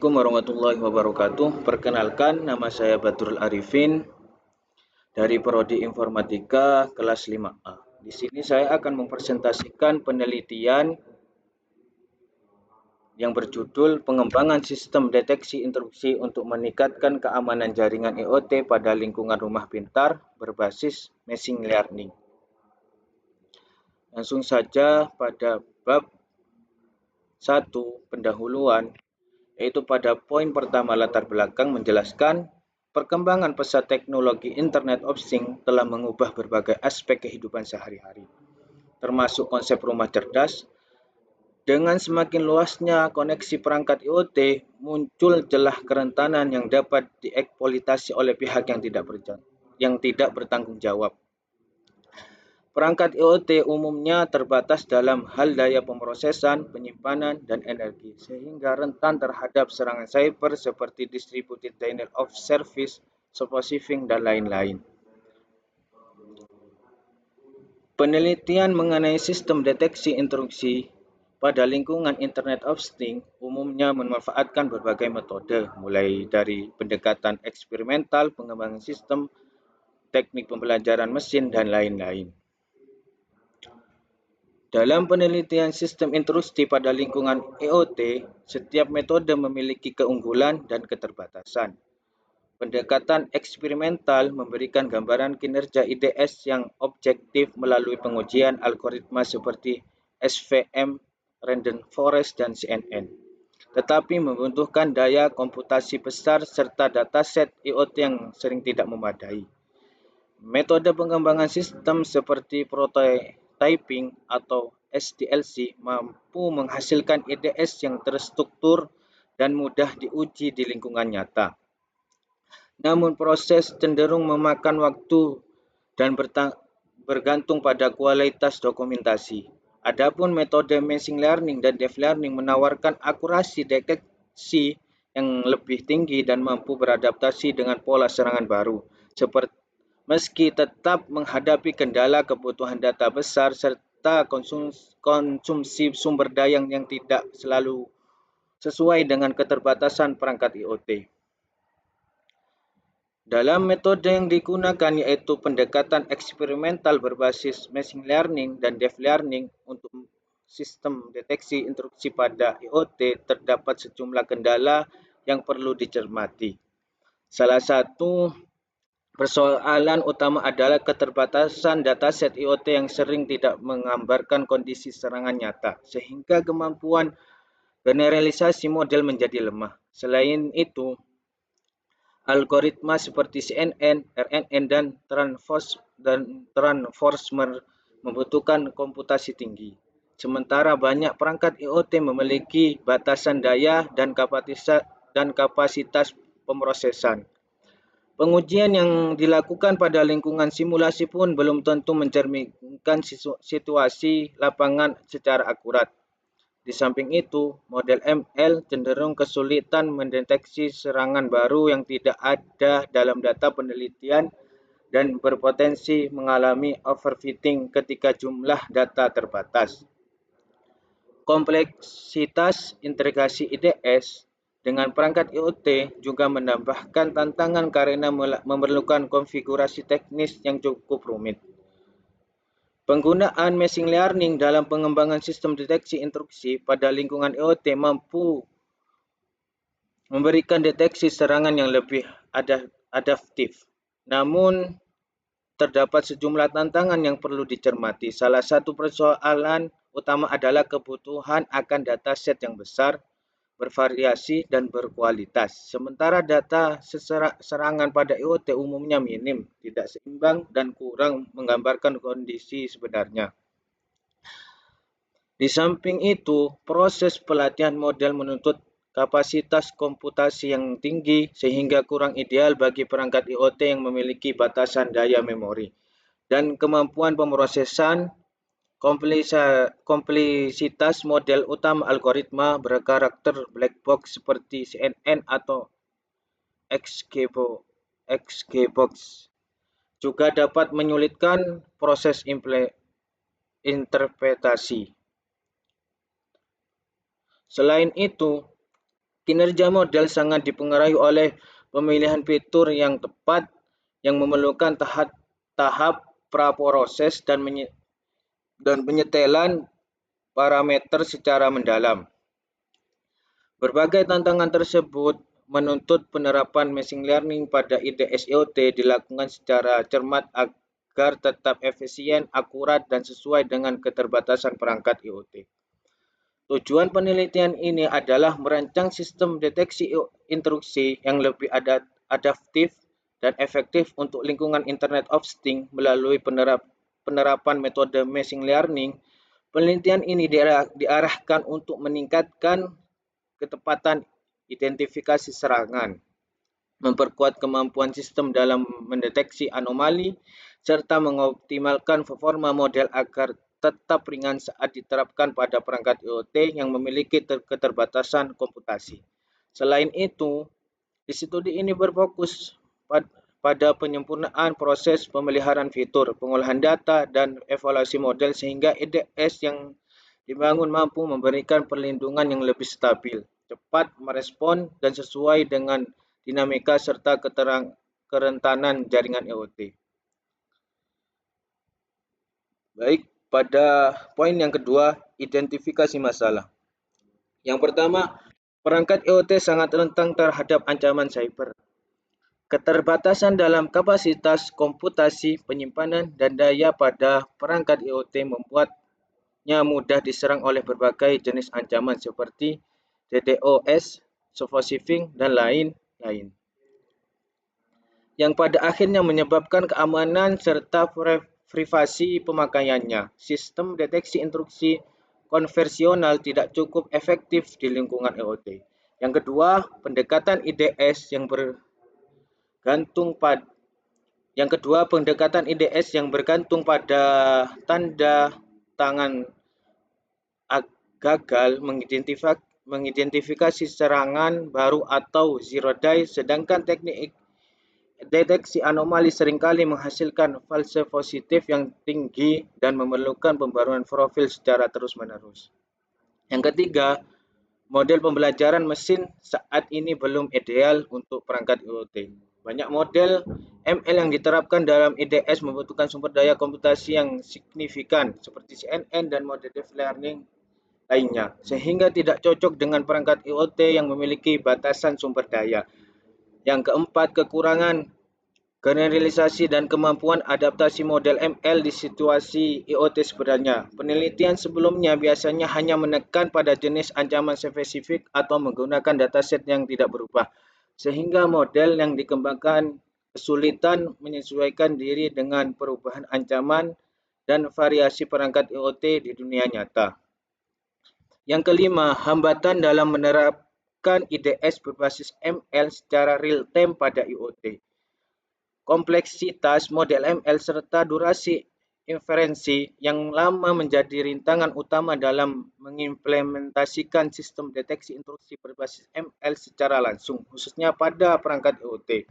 Assalamualaikum warahmatullahi wabarakatuh. Perkenalkan, nama saya Badrul Arifin dari Prodi Informatika kelas 5A. Di sini saya akan mempresentasikan penelitian yang berjudul Pengembangan Sistem Deteksi Intrusi untuk Meningkatkan Keamanan Jaringan IoT pada Lingkungan Rumah Pintar berbasis Machine Learning. Langsung saja pada bab 1 pendahuluan, yaitu pada poin pertama latar belakang menjelaskan perkembangan pesat teknologi Internet of Things telah mengubah berbagai aspek kehidupan sehari-hari, termasuk konsep rumah cerdas. Dengan semakin luasnya koneksi perangkat IoT, muncul celah kerentanan yang dapat dieksploitasi oleh pihak yang tidak bertanggung jawab. Perangkat IoT umumnya terbatas dalam hal daya pemrosesan, penyimpanan, dan energi, sehingga rentan terhadap serangan cyber seperti distributed denial of service, spoofing, dan lain-lain. Penelitian mengenai sistem deteksi intrusi pada lingkungan Internet of Things umumnya memanfaatkan berbagai metode, mulai dari pendekatan eksperimental, pengembangan sistem, teknik pembelajaran mesin, dan lain-lain. Dalam penelitian sistem intrusi pada lingkungan IoT, setiap metode memiliki keunggulan dan keterbatasan. Pendekatan eksperimental memberikan gambaran kinerja IDS yang objektif melalui pengujian algoritma seperti SVM, Random Forest, dan CNN. Tetapi membutuhkan daya komputasi besar serta dataset IoT yang sering tidak memadai. Metode pengembangan sistem seperti prototyping atau SDLC mampu menghasilkan IDS yang terstruktur dan mudah diuji di lingkungan nyata. Namun proses cenderung memakan waktu dan bergantung pada kualitas dokumentasi. Adapun metode machine learning dan deep learning menawarkan akurasi deteksi yang lebih tinggi dan mampu beradaptasi dengan pola serangan baru, meski tetap menghadapi kendala kebutuhan data besar serta konsumsi sumber daya yang tidak selalu sesuai dengan keterbatasan perangkat IoT. Dalam metode yang digunakan yaitu pendekatan eksperimental berbasis machine learning dan deep learning untuk sistem deteksi intrusi pada IoT, terdapat sejumlah kendala yang perlu dicermati. Salah satu persoalan utama adalah keterbatasan dataset IoT yang sering tidak menggambarkan kondisi serangan nyata, sehingga kemampuan generalisasi model menjadi lemah. Selain itu, algoritma seperti CNN, RNN, dan transformer membutuhkan komputasi tinggi. Sementara banyak perangkat IoT memiliki batasan daya dan kapasitas pemrosesan. Pengujian yang dilakukan pada lingkungan simulasi pun belum tentu mencerminkan situasi lapangan secara akurat. Di samping itu, model ML cenderung kesulitan mendeteksi serangan baru yang tidak ada dalam data penelitian dan berpotensi mengalami overfitting ketika jumlah data terbatas. Kompleksitas integrasi IDS dengan perangkat IoT juga menambahkan tantangan karena memerlukan konfigurasi teknis yang cukup rumit. Penggunaan machine learning dalam pengembangan sistem deteksi intrusi pada lingkungan IoT mampu memberikan deteksi serangan yang lebih adaptif. Namun, terdapat sejumlah tantangan yang perlu dicermati. Salah satu persoalan utama adalah kebutuhan akan dataset yang besar, bervariasi, dan berkualitas. Sementara data serangan pada IoT umumnya minim, tidak seimbang, dan kurang menggambarkan kondisi sebenarnya. Di samping itu, proses pelatihan model menuntut kapasitas komputasi yang tinggi sehingga kurang ideal bagi perangkat IoT yang memiliki batasan daya memori dan kemampuan pemrosesan. Kompleksitas model utama algoritma berkarakter black box seperti CNN atau XGBox juga dapat menyulitkan proses interpretasi. Selain itu, Kinerja model sangat dipengaruhi oleh pemilihan fitur yang tepat yang memerlukan tahap praproses dan penyetelan parameter secara mendalam. Berbagai tantangan tersebut menuntut penerapan machine learning pada IDS IoT dilakukan secara cermat agar tetap efisien, akurat, dan sesuai dengan keterbatasan perangkat IoT. Tujuan penelitian ini adalah merancang sistem deteksi intrusi yang lebih adaptif dan efektif untuk lingkungan Internet of Things melalui penerapan metode machine learning. Penelitian ini diarahkan untuk meningkatkan ketepatan identifikasi serangan, memperkuat kemampuan sistem dalam mendeteksi anomali, serta mengoptimalkan performa model agar tetap ringan saat diterapkan pada perangkat IoT yang memiliki keterbatasan komputasi. Selain itu, studi ini berfokus pada penyempurnaan proses pemeliharaan fitur, pengolahan data, dan evaluasi model sehingga IDS yang dibangun mampu memberikan perlindungan yang lebih stabil, cepat merespon, dan sesuai dengan dinamika serta kerentanan jaringan IoT. Baik, pada poin yang kedua, identifikasi masalah. Yang pertama, perangkat IoT sangat rentan terhadap ancaman cyber. Keterbatasan dalam kapasitas komputasi, penyimpanan, dan daya pada perangkat IoT membuatnya mudah diserang oleh berbagai jenis ancaman seperti DDoS, subversifing, dan lain-lain, yang pada akhirnya menyebabkan keamanan serta privasi pemakaiannya. Sistem deteksi intrusi konvensional tidak cukup efektif di lingkungan IoT. Yang kedua, pendekatan IDS yang bergantung pada tanda tangan gagal mengidentifikasi serangan baru atau zero day, sedangkan teknik deteksi anomali seringkali menghasilkan false positif yang tinggi dan memerlukan pembaruan profil secara terus-menerus. Yang ketiga, model pembelajaran mesin saat ini belum ideal untuk perangkat IoT. Banyak model ML yang diterapkan dalam IDS membutuhkan sumber daya komputasi yang signifikan seperti CNN dan model deep learning lainnya, sehingga tidak cocok dengan perangkat IoT yang memiliki batasan sumber daya. Yang keempat, kekurangan generalisasi dan kemampuan adaptasi model ML di situasi IoT sebenarnya. Penelitian sebelumnya biasanya hanya menekan pada jenis ancaman spesifik atau menggunakan dataset yang tidak berubah, sehingga model yang dikembangkan kesulitan menyesuaikan diri dengan perubahan ancaman dan variasi perangkat IoT di dunia nyata. Yang kelima, hambatan dalam menerapkan IDS berbasis ML secara real-time pada IoT. Kompleksitas model ML serta durasi inferensi yang lama menjadi rintangan utama dalam mengimplementasikan sistem deteksi intrusi berbasis ML secara langsung, khususnya pada perangkat IoT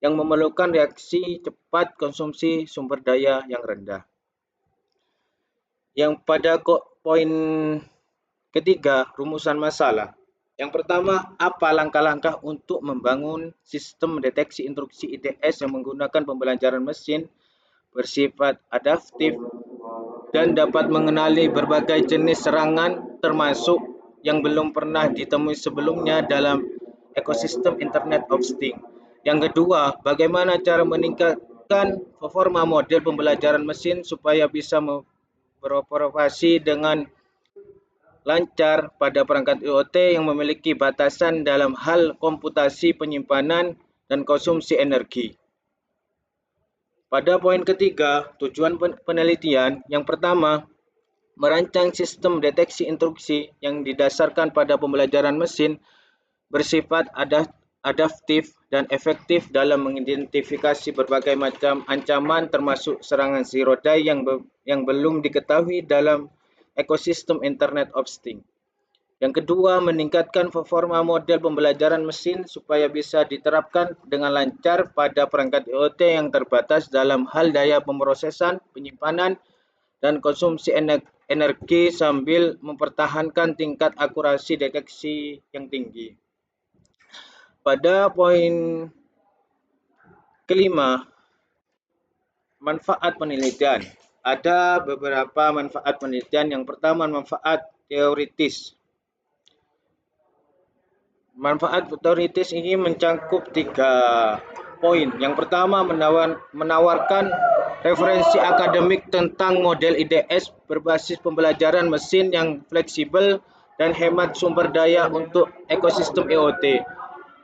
yang memerlukan reaksi cepat konsumsi sumber daya yang rendah. Yang pada poin ketiga, rumusan masalah. Yang pertama, apa langkah-langkah untuk membangun sistem deteksi intrusi IDS yang menggunakan pembelajaran mesin bersifat adaptif dan dapat mengenali berbagai jenis serangan termasuk yang belum pernah ditemui sebelumnya dalam ekosistem Internet of Things. Yang kedua, bagaimana cara meningkatkan performa model pembelajaran mesin supaya bisa beroperasi dengan lancar pada perangkat IoT yang memiliki batasan dalam hal komputasi, penyimpanan, dan konsumsi energi. Pada poin ketiga, tujuan penelitian yang pertama, merancang sistem deteksi intrusi yang didasarkan pada pembelajaran mesin bersifat adaptif dan efektif dalam mengidentifikasi berbagai macam ancaman termasuk serangan zero day yang belum diketahui dalam ekosistem Internet of Things. Yang kedua, meningkatkan performa model pembelajaran mesin supaya bisa diterapkan dengan lancar pada perangkat IoT yang terbatas dalam hal daya pemrosesan, penyimpanan, dan konsumsi energi sambil mempertahankan tingkat akurasi deteksi yang tinggi. Pada poin kelima, manfaat penelitian. Ada beberapa manfaat penelitian. Yang pertama, manfaat teoritis. Manfaat teoritis ini mencakup 3 poin. Yang pertama, menawarkan referensi akademik tentang model IDS berbasis pembelajaran mesin yang fleksibel dan hemat sumber daya untuk ekosistem IoT.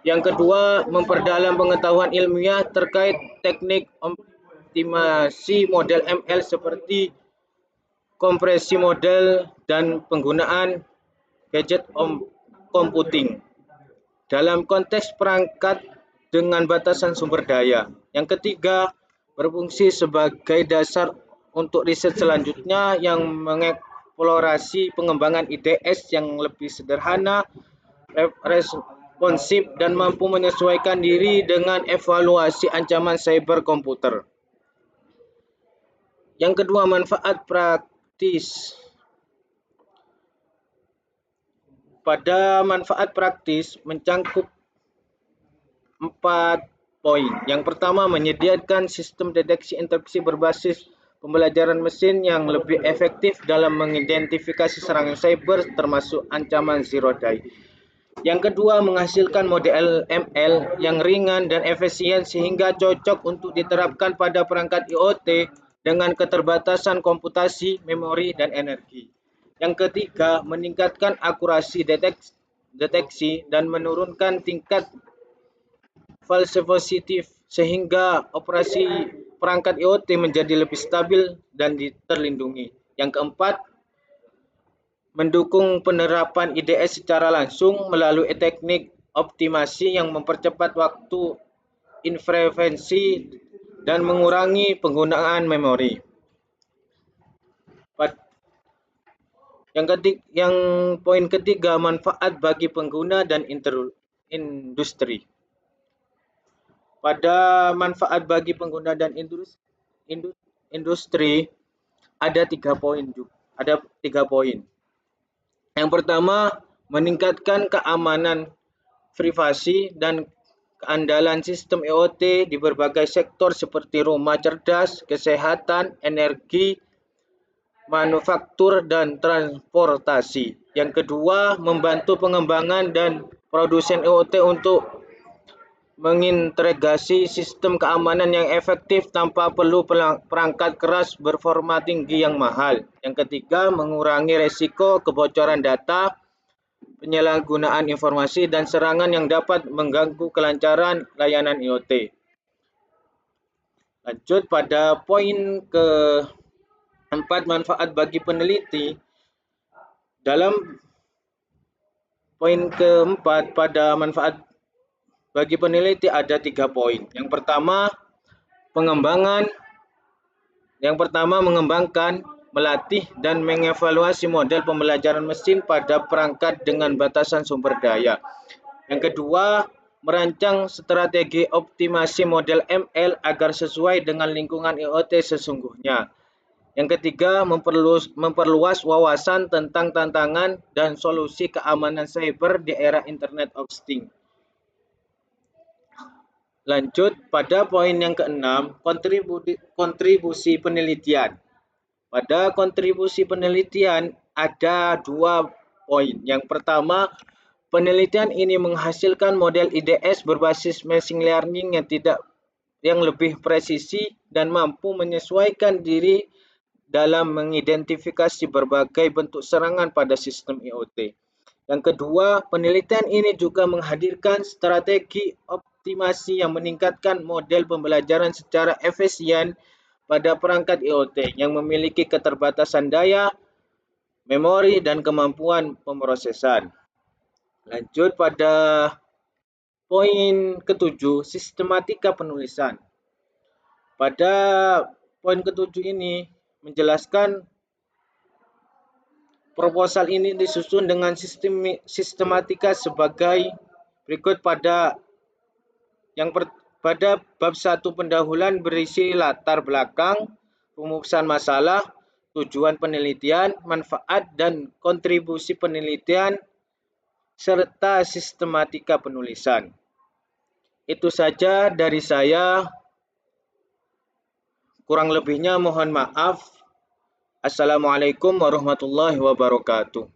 Yang kedua, memperdalam pengetahuan ilmiah terkait teknik optimasi model ML seperti kompresi model dan penggunaan gadget computing dalam konteks perangkat dengan batasan sumber daya. Yang ketiga, berfungsi sebagai dasar untuk riset selanjutnya yang mengeksplorasi pengembangan IDS yang lebih sederhana, responsif, dan mampu menyesuaikan diri dengan evaluasi ancaman cyber komputer. Yang kedua, manfaat praktis. Pada manfaat praktis mencakup 4 poin. Yang pertama, menyediakan sistem deteksi interaksi berbasis pembelajaran mesin yang lebih efektif dalam mengidentifikasi serangan cyber termasuk ancaman zero day. Yang kedua, menghasilkan model ML yang ringan dan efisien sehingga cocok untuk diterapkan pada perangkat IoT dengan keterbatasan komputasi, memori, dan energi. Yang ketiga, meningkatkan akurasi deteksi dan menurunkan tingkat falsificatif sehingga operasi perangkat IoT menjadi lebih stabil dan terlindungi. Yang keempat, mendukung penerapan IDS secara langsung melalui teknik optimasi yang mempercepat waktu inferensi dan mengurangi penggunaan memori. Yang poin ketiga, manfaat bagi pengguna dan industri. Pada manfaat bagi pengguna dan industri ada 3 poin. Yang pertama, meningkatkan keamanan privasi dan keandalan sistem IoT di berbagai sektor seperti rumah cerdas, kesehatan, energi, manufaktur, dan transportasi. Yang kedua, membantu pengembangan dan produsen IoT untuk mengintegrasi sistem keamanan yang efektif tanpa perlu perangkat keras performa tinggi yang mahal. Yang ketiga, mengurangi resiko kebocoran data, penyalahgunaan informasi, dan serangan yang dapat mengganggu kelancaran layanan IoT. Lanjut pada poin keempat, manfaat bagi peneliti. Dalam poin keempat pada manfaat bagi peneliti ada 3 poin. Yang pertama, mengembangkan, melatih, dan mengevaluasi model pembelajaran mesin pada perangkat dengan batasan sumber daya. Yang kedua, merancang strategi optimasi model ML agar sesuai dengan lingkungan IoT sesungguhnya. Yang ketiga, memperluas wawasan tentang tantangan dan solusi keamanan cyber di era Internet of Things. Lanjut pada poin yang keenam, kontribusi penelitian. Pada kontribusi penelitian ada 2 poin. Yang pertama, penelitian ini menghasilkan model IDS berbasis machine learning yang lebih presisi dan mampu menyesuaikan diri dalam mengidentifikasi berbagai bentuk serangan pada sistem IoT. Yang kedua, penelitian ini juga menghadirkan strategi optimasi yang meningkatkan model pembelajaran secara efisien pada perangkat IoT yang memiliki keterbatasan daya, memori, dan kemampuan pemrosesan. Lanjut pada poin ketujuh, sistematika penulisan. Pada poin ketujuh ini menjelaskan proposal ini disusun dengan sistematika sebagai berikut. Pada bab 1 pendahuluan berisi latar belakang, rumusan masalah, tujuan penelitian, manfaat dan kontribusi penelitian, serta sistematika penulisan. Itu saja dari saya. Kurang lebihnya mohon maaf. Assalamualaikum warahmatullahi wabarakatuh.